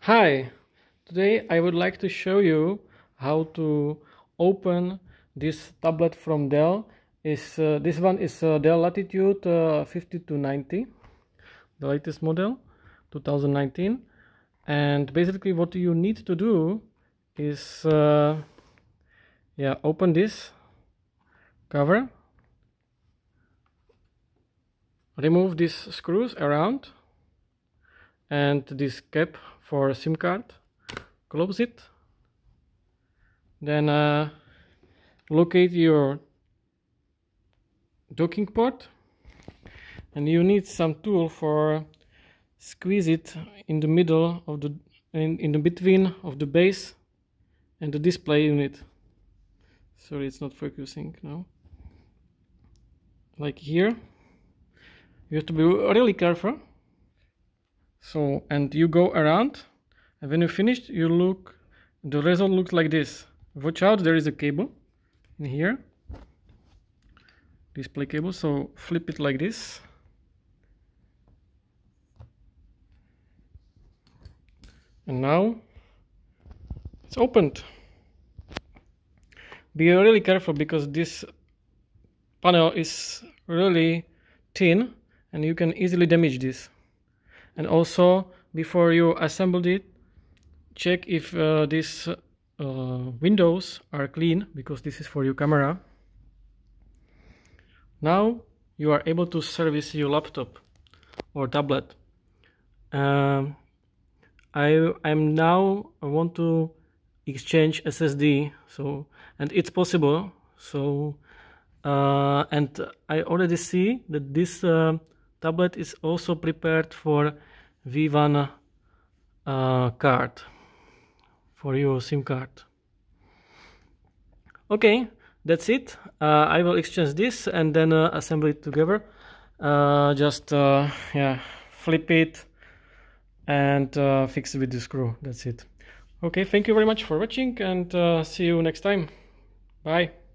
Hi, today I would like to show you how to open this tablet from Dell. This one is Dell Latitude 5290, the latest model, 2019. And basically what you need to do is open this cover, remove these screws around and this cap for SIM card, close it, then locate your docking port, and you need some tool for squeeze it in the middle of the in the between of the base and the display unit. Sorry, it's not focusing now. Like here, you have to be really careful. So, and you go around, and when you finished, you look, the result looks like this. Watch out, there is a cable in here, display cable, so flip it like this. And now it's opened. Be really careful because this panel is really thin and you can easily damage this. And also, before you assemble it, check if these windows are clean, because this is for your camera. Now you are able to service your laptop or tablet. I want to exchange SSD, and it's possible. And I already see that this tablet is also prepared for V1 card, for your SIM card. Okay, that's it. I will exchange this and then assemble it together. Just flip it and fix it with the screw. That's it. Okay, thank you very much for watching, and see you next time. Bye.